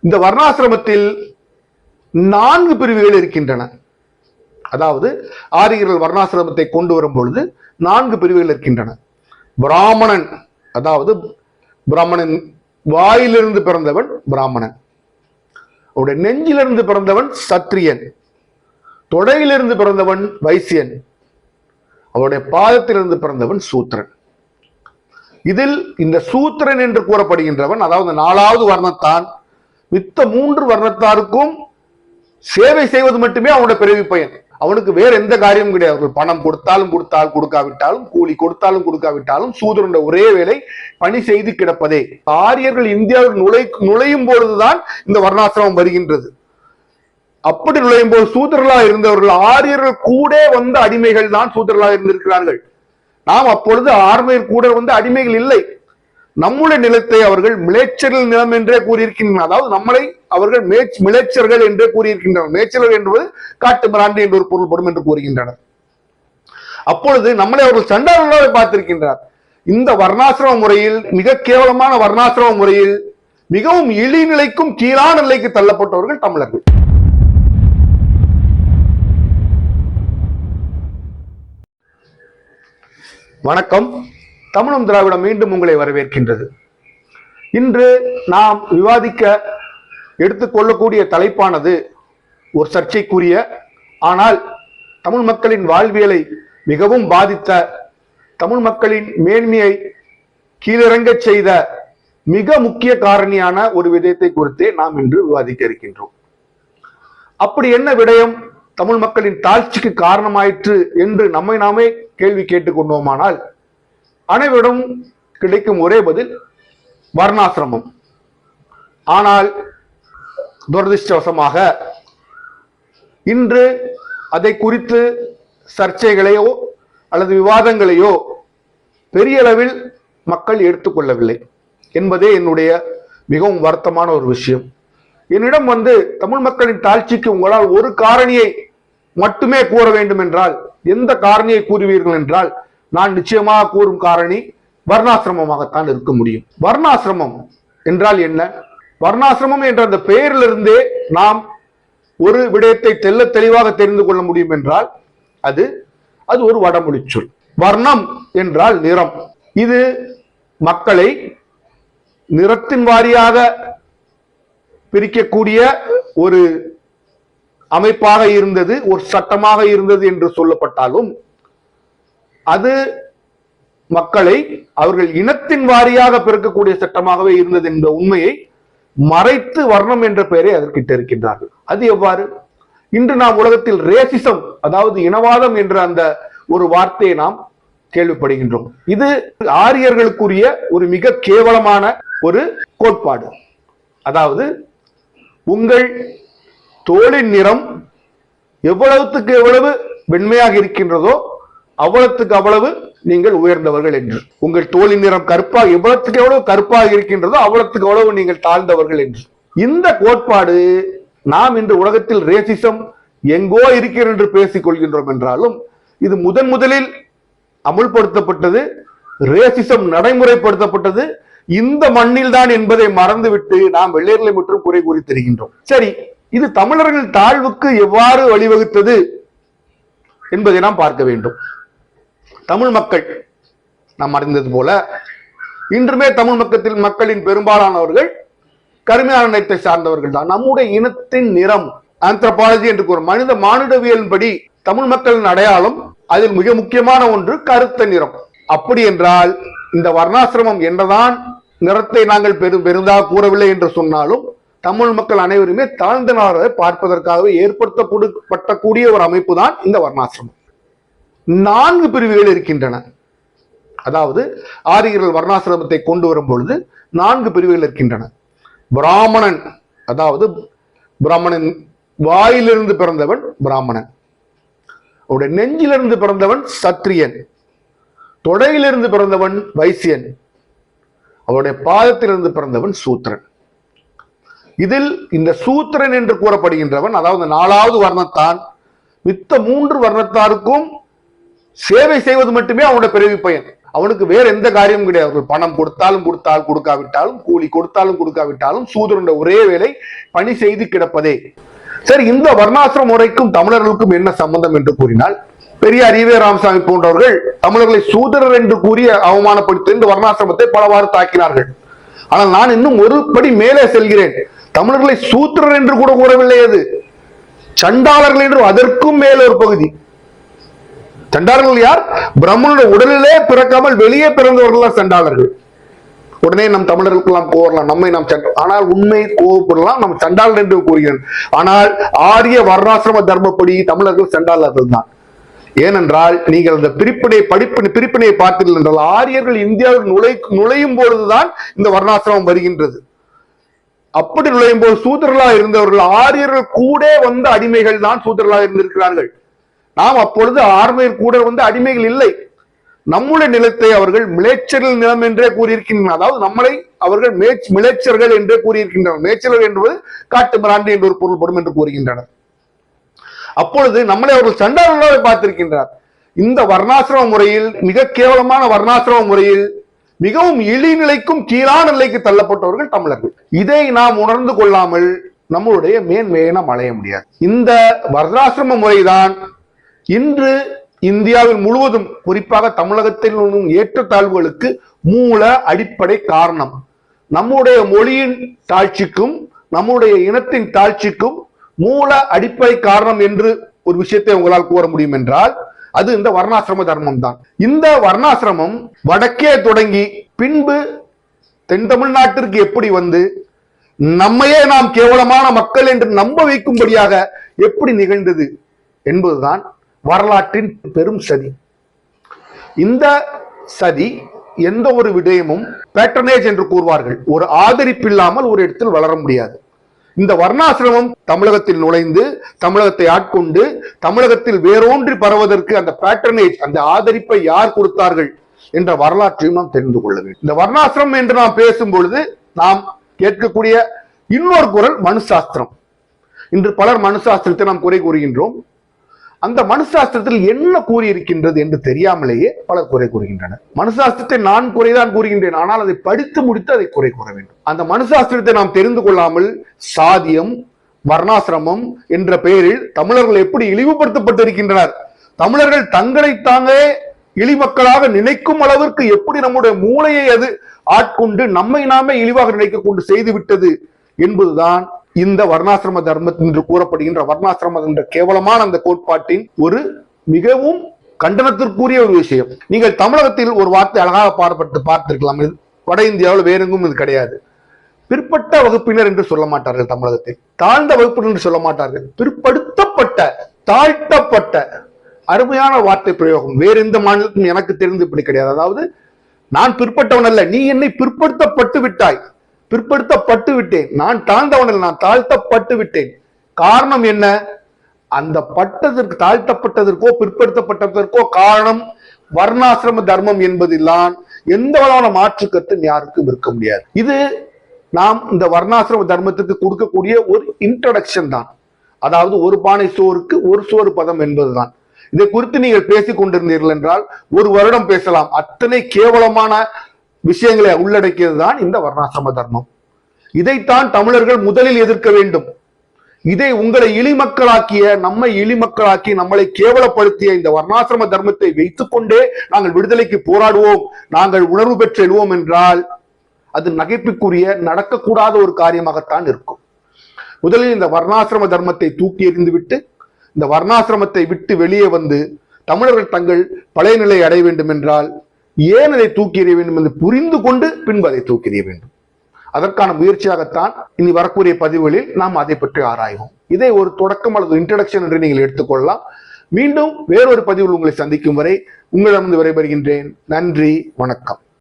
இந்த வர்ணாசிரமத்தில் 4 பிரிவுகள் இருக்கின்றன. அதாவது ஆரியர்கள் வர்ணாசிரமத்தை கொண்டு வரும் பொழுது 4 பிரிவுகள் இருக்கின்றன. பிராமணன், அதாவது பிராமணன் வாயிலிருந்து பிறந்தவன் பிராமணன், அவருடைய நெஞ்சிலிருந்து பிறந்தவன் சத்திரியன், தொடையிலிருந்து பிறந்தவன் வைசியன், அவருடைய பாதத்திலிருந்து பிறந்தவன் சூத்திரன். இதில் இந்த சூத்திரன் என்று கூறப்படுகின்றவன், அதாவது 4வது வர்ணத்தான், மித்த 3 வர்ணத்தாருக்கும் சேவை செய்வது மட்டுமே அவனுடைய பிறவி பயன். அவனுக்கு வேற எந்த காரியமும் கிடையாது. அவர்கள் பணம் கொடுத்தாலும் கொடுக்காவிட்டாலும், கூலி கொடுத்தாலும் கொடுக்காவிட்டாலும் சூத்திரனுடைய ஒரே வேலை பணி செய்து கிடப்பதே. ஆரியர்கள் இந்தியாவில் நுழையும் பொழுதுதான் இந்த வர்ணாசிரமம் வருகின்றது. அப்படி நுழையும் போது சூத்திரர்களாக இருந்தவர்கள் ஆரியர்கள் கூட வந்த அடிமைகள் தான் சூத்திரர்களாக இருந்திருக்கிறார்கள். நாம் அப்பொழுது ஆர்மையில் கூட வந்த அடிமைகள் இல்லை. நம்முடைய நிலத்தை அவர்கள் மிளேச்சர்கள் நிலம் என்றே கூறியிருக்கின்றனர். அதாவது நம்மளை அவர்கள் மிளேச்சர்கள் என்றே கூறியிருக்கின்றனர். மேய்ச்சர்கள் என்பது காட்டு மிராண்டி என்று ஒரு பொருள்படும் என்று கூறுகின்றனர். அப்பொழுது நம்மளை அவர்கள் சண்டாளர்களாக பார்த்திருக்கின்றனர். இந்த வர்ணாசிரம முறையில், மிக கேவலமான வர்ணாசிரம முறையில் மிகவும் இழிநிலைக்கும் கீழான நிலைக்கு தள்ளப்பட்டவர்கள் தமிழர்கள். வணக்கம். தமிழும் திராவிடம் மீண்டும் உங்களை வரவேற்கின்றது. இன்று நாம் விவாதிக்க எடுத்துக்கொள்ளக்கூடிய தலைப்பானது ஒரு சர்ச்சைக்குரிய, ஆனால் தமிழ் மக்களின் வாழ்வியலை மிகவும் பாதித்த, தமிழ் மக்களின் மேன்மையை கீழிறங்க செய்த மிக முக்கிய காரணியான ஒரு விடயத்தை குறித்தே நாம் இன்று விவாதிக்க இருக்கின்றோம். அப்படி என்ன விடயம் தமிழ் மக்களின் தாழ்ச்சிக்கு காரணமாயிற்று என்று நம்மை நாமே கேள்வி கேட்டுக்கொண்டோமானால் அனைவரிடம் கிடைக்கும் ஒரே பதில் வர்ணாசிரமம். ஆனால் துரதிர்ஷ்டவசமாக இன்று அதை குறித்து சர்ச்சைகளையோ அல்லது விவாதங்களையோ பெரிய அளவில் மக்கள் எடுத்துக்கொள்ளவில்லை என்பதே என்னுடைய மிகவும் வருத்தமான ஒரு விஷயம். என்னிடம் தமிழ் மக்களின் தாழ்ச்சிக்கு உங்களால் ஒரு காரணியை மட்டுமே கூற வேண்டும் என்றால் எந்த காரணியை கூறுவீர்கள் என்றால், நான் நிச்சயமாக கூறும் காரணி வர்ணாசிரமமாகத்தான் இருக்க முடியும். வர்ணாசிரமம் என்றால் என்ன? வர்ணாசிரமம் என்ற அந்த பெயரிலிருந்தே நாம் ஒரு விடயத்தை தெல்ல தெளிவாக தெரிந்து கொள்ள முடியும் என்றால் அது ஒரு வடமொழி சொல். வர்ணம் என்றால் நிறம். இது மக்களை நிறத்தின் வாரியாக பிரிக்கக்கூடிய ஒரு அமைப்பாக இருந்தது, ஒரு சட்டமாக இருந்தது என்று சொல்லப்பட்டாலும் அது மக்களை அவர்கள் இனத்தின் வாரியாக பிறக்கக்கூடிய சட்டமாகவே இருந்தது என்ற உண்மையை மறைத்து வர்ணம் என்ற பெயரை அதற்கிட்டு இருக்கின்றார்கள். அது எவ்வாறு? இன்று நாம் உலகத்தில் ரேசிசம், அதாவது இனவாதம் என்ற அந்த ஒரு வார்த்தையை நாம் கேள்விப்படுகின்றோம். இது ஆரியர்களுக்குரிய ஒரு மிக கேவலமான ஒரு கோட்பாடு. அதாவது உங்கள் தோலின் நிறம் எவ்வளவுக்கு எவ்வளவு வெண்மையாக இருக்கின்றதோ அவ்வளவுக்கு அவ்வளவு நீங்கள் உயர்ந்தவர்கள் என்று. உங்கள் தோலின் நிறம் கருப்பாக எவ்வளவுக்கு எவ்வளவு கருப்பாக இருக்கின்றதோ அவ்வளவுக்கு அவ்வளவு நீங்கள் தாழ்ந்தவர்கள் என்று. இந்த கோட்பாடு நாம் இன்று உலகத்தில் ரேசிசம் எங்கோ இருக்கிறது என்று பேசிக் கொள்கின்றோம் என்றாலும் இது முதலில் அமுல்படுத்தப்பட்டது, ரேசிசம் நடைமுறைப்படுத்தப்பட்டது இந்த மண்ணில் தான் என்பதை மறந்துவிட்டு நாம் வெள்ளையர்களை மட்டும் குறை கூறி தெரிகின்றோம். சரி, இது தமிழர்கள் தாழ்வுக்கு எவ்வாறு வழிவகுத்தது என்பதை நாம் பார்க்க வேண்டும். தமிழ் மக்கள் நாம் அறிந்தது போல இன்றுமே தமிழ் மக்களின் பெரும்பாலானவர்கள் கருமையான இனத்தை சார்ந்தவர்கள் தான். நம்முடைய இனத்தின் நிறம் ஆந்த்ரோபாலஜி என்று கூறும் மனித மானுடவியல் படி தமிழ் மக்களின் அடையாளம், அதில் மிக முக்கியமான ஒன்று கருத்த நிறம். அப்படி என்றால் இந்த வர்ணாசிரமம் என்றதான் நிறத்தை நாங்கள் பெருந்தாக கூறவில்லை என்று சொன்னாலும் தமிழ் மக்கள் அனைவருமே தாழ்ந்த நாளை பார்ப்பதற்காகவே ஏற்படுத்தப்படக்கூடிய ஒரு அமைப்பு தான் இந்த வர்ணாசிரமம். 4 பிரிவுகள் இருக்கின்றன. அதாவது ஆரியர்கள் வர்ணாசிரமத்தை கொண்டு வரும் பொழுது 4 பிரிவுகள் இருக்கின்றன. பிராமணன், அதாவது பிராமணன் வாயிலிருந்து பிறந்தவன் பிராமணன், அவருடைய நெஞ்சிலிருந்து பிறந்தவன் சத்திரியன், தொடையிலிருந்து பிறந்தவன் வைசியன், அவருடைய பாதத்திலிருந்து பிறந்தவன் சூத்திரன். இதில் இந்த சூத்திரன் என்று கூறப்படுகின்றவன், அதாவது 4வது வர்ணத்தான், மித்த 3 வர்ணத்தாருக்கும் சேவை செய்வது மட்டுமே அவனுடைய பிறவி பயன். அவனுக்கு வேற எந்த காரியமும் கிடையாது. அவர்கள் பணம் கொடுத்தாலும் கொடுக்காவிட்டாலும், கூலி கொடுத்தாலும் கொடுக்காவிட்டாலும் சூதரன் ஒரே வேலை பணி செய்து கிடப்பதே. சரி, இந்த வர்ணாசிரம முறைக்கும் தமிழர்களுக்கும் என்ன சம்பந்தம் என்று கூறினால், பெரியார் ஈவே ராமசாமி போன்றவர்கள் தமிழர்களை சூதரர் என்று கூறி அவமானப்படுத்தி இந்த வர்ணாசிரமத்தை பலவாறு தாக்கினார்கள். ஆனால் நான் இன்னும் ஒரு படி மேலே செல்கிறேன். தமிழர்களை சூத்திரர் என்று கூட கூறவில்லை, அது சண்டாளர்கள் என்று அதற்கும் மேல ஒரு பகுதி. சண்டாளர்கள் யார்? பிரம்மனுடைய உடலிலே பிறக்காமல் வெளியே பிறந்தவர்கள் சண்டாளர்கள். உடனே நம் தமிழர்களுக்கெல்லாம் கோரலாம், நம்மை நாம் ஆனால் உண்மை கோவப்படலாம், நாம் சண்டாளர் என்று கூறுகிறேன். ஆனால் ஆரிய வர்ணாசிரம தர்மப்படி தமிழர்கள் சண்டாளர்கள் தான். ஏனென்றால் நீங்கள் அந்த பிரிப்பினை பார்த்தீர்கள் என்றால், ஆரியர்கள் இந்தியாவில் நுழையும் பொழுதுதான் இந்த வர்ணாசிரமம் வருகின்றது. அப்படி நுழையும் போது சூத்திரலா இருந்தவர்கள் ஆரியர்கள் கூட வந்த அடிமைகள் தான் சூத்திரலா இருந்திருக்கிறார்கள். நாம் அப்பொழுது ஆர்மையில் கூட வந்த அடிமைகள் இல்லை. நம்முடைய நிலத்தை அவர்கள் மிளேச்சர்கள் நிலம் என்றே கூறியிருக்கின்றனர். அதாவது நம்மளை அவர்கள் மிளேச்சர்கள் என்றே கூறியிருக்கின்றனர். மேய்ச்சர்கள் என்பது காட்டு மிராண்டி என்று ஒரு பொருள்படும் என்று கூறுகின்றனர். அப்பொழுது நம்மளை அவர்கள் சண்டாளர்களாக பார்த்திருக்கின்றார். இந்த வர்ணாசிரம முறையில், மிக கேவலமான வர்ணாசிரம முறையில் மிகவும் இழிநிலைக்கும் கீழான நிலைக்கு தள்ளப்பட்டவர்கள் தமிழர்கள். இதை நாம் உணர்ந்து கொள்ளாமல் நம்மளுடைய மேன்மையை நாம் அடைய முடியாது. இந்த வர்ணாசிரம முறைதான் இன்று இந்தியாவில் முழுவதும், குறிப்பாக தமிழகத்தில் உள்ள ஏற்றத்தாழ்வுகளுக்கு மூல அடிப்படை காரணம். நம்முடைய மொழியின் தாழ்ச்சிக்கும் நம்முடைய இனத்தின் தாழ்ச்சிக்கும் மூல அடிப்படை காரணம் என்று ஒரு விஷயத்தை உங்களால் கூற முடியும் என்றால் அது இந்த வர்ணாசிரம தர்மம் தான். இந்த வர்ணாசிரமம் வடக்கே தொடங்கி பின்பு தென் தமிழ்நாட்டிற்கு எப்படி வந்து நம்மையே நாம் கேவலமான மக்கள் என்று நம்ப வைக்கும்படியாக எப்படி நிகழ்ந்தது என்பதுதான் வரலாற்றின் பெரும் சதி. இந்த சதி எந்த ஒரு விடயமும் பேட்டர்னேஜ் என்று கூறுவார்கள். ஒரு ஆதரிப்பு இல்லாமல் ஒரு இடத்தில் வளர முடியாது. இந்த வர்ணாசிரமம் தமிழகத்தில் நுழைந்து தமிழகத்தை ஆட்கொண்டு தமிழகத்தில் வேரூன்றி பரவதற்கு அந்த பேட்டர்னேஜ், அந்த ஆதரிப்பை யார் கொடுத்தார்கள் என்ற வரலாற்றையும் நாம் தெரிந்து கொள்ள வேண்டும். இந்த வர்ணாசிரமம் என்று நாம் பேசும் பொழுது நாம் கேட்கக்கூடிய இன்னொரு குரல் மனுசாஸ்திரம். இன்று பலர் மனுசாஸ்திரத்தை நாம் குறை கூறுகின்றோம். அந்த மனுசாஸ்திரத்தில் என்ன கூறியிருக்கின்றது என்று தெரியாமலேயே பலர் குறை கூறுகின்றனர். மனுசாஸ்திரத்தை நான் குறைதான் கூறுகின்றேன், ஆனால் அதை படித்து முடித்து அதை குறை கூற வேண்டும். அந்த மனுசாஸ்திரத்தை நாம் தெரிந்து கொள்ளாமல் சாதியம், வர்ணாசிரமம் என்ற பெயரில் தமிழர்கள் எப்படி இழிவுபடுத்தப்பட்டிருக்கின்றனர், தமிழர்கள் தங்களை தாங்களே இழிமக்களாக நினைக்கும் அளவிற்கு எப்படி நம்முடைய மூளையை அது ஆட்கொண்டு நம்மை நாமே இழிவாக நினைக்க கொண்டு செய்துவிட்டது என்பதுதான் இந்த வர்ணாசிரம தர்மம் என்று கூறப்படுகின்ற வர்ணாசிரமம் என்ற கேவலமான அந்த கோட்பாட்டின் ஒரு மிகவும் கண்டனத்திற்குரிய ஒரு விஷயம். நீங்கள் தமிழகத்தில் ஒரு வார்த்தை அழகாக பார்த்திருக்கலாம். வட இந்தியாவில் வேறெங்கும் இது கிடையாது. பிற்பட்ட வகுப்பினர் என்று சொல்ல மாட்டார்கள் தமிழகத்தில், தாழ்ந்த வகுப்பினர் என்று சொல்ல மாட்டார்கள், பிற்படுத்தப்பட்ட, தாழ்த்தப்பட்ட. அருமையான வார்த்தை பிரயோகம். வேறு எந்த மாநிலத்திலும் எனக்கு தெரிந்து இப்படி கிடையாது. அதாவது நான் பிற்பட்டவன் அல்ல, நீ என்னை பிற்படுத்தப்பட்டு விட்டாய், பிற்படுத்தப்பட்டு விட்டேன், நான் தாழ்ந்தவன் அல்ல, நான் தாழ்த்தப்பட்டு விட்டேன். காரணம் என்ன? அந்த பட்டதற்கு, தாழ்த்தப்பட்டதற்கோ பிற்படுத்தப்பட்டதற்கோ காரணம் வர்ணாசிரம தர்மம் என்பதில்தான் எந்த வகையான மாற்று கருத்து யாருக்கும் இருக்க முடியாது. இது நாம் இந்த வர்ணாசிரம தர்மத்துக்கு கொடுக்கக்கூடிய ஒரு இன்ட்ரோடக்ஷன் தான். அதாவது ஒரு பானை சோறுக்கு ஒரு சோறு பதம் என்பதுதான். இதை குறித்து நீங்கள் பேசிக் கொண்டிருந்தீர்கள் என்றால் ஒரு வருடம் பேசலாம். அத்தனை கேவலமான விஷயங்களை உள்ளடக்கியது தான் இந்த வர்ணாசிரம தர்மம். இதைத்தான் தமிழர்கள் முதலில் எதிர்க்க வேண்டும். இதை உங்களை இழிமக்களாக்கிய, நம்மை இழிமக்களாக்கி நம்மளை கேவலப்படுத்திய இந்த வர்ணாசிரம தர்மத்தை வைத்துக் கொண்டே நாங்கள் விடுதலைக்கு போராடுவோம், நாங்கள் உணர்வு பெற்று எழுவோம் என்றால் அது நகைப்புக்குரிய, நடக்கக்கூடாத ஒரு காரியமாகத்தான் இருக்கும். முதலில் இந்த வர்ணாசிரம தர்மத்தை தூக்கி எறிந்துவிட்டு, இந்த வர்ணாசிரமத்தை விட்டு வெளியே வந்து தமிழர்கள் தங்கள் பழைய நிலை அடைய வேண்டும் என்றால் ஏன் அதை தூக்கி எறிய வேண்டும் என்று புரிந்து கொண்டு பின்பு அதை தூக்கி எறிய வேண்டும். அதற்கான முயற்சியாகத்தான் இனி வரக்கூடிய பதிவுகளில் நாம் அதை பற்றி ஆராய்வோம். இதை ஒரு தொடக்கம் அல்லது இன்ட்ரோடக்ஷன் என்று நீங்கள் எடுத்துக்கொள்ளலாம். மீண்டும் வேறொரு பதிவில் உங்களை சந்திக்கும் வரை உங்களிடமிருந்து விடைபெறுகின்றேன். நன்றி, வணக்கம்.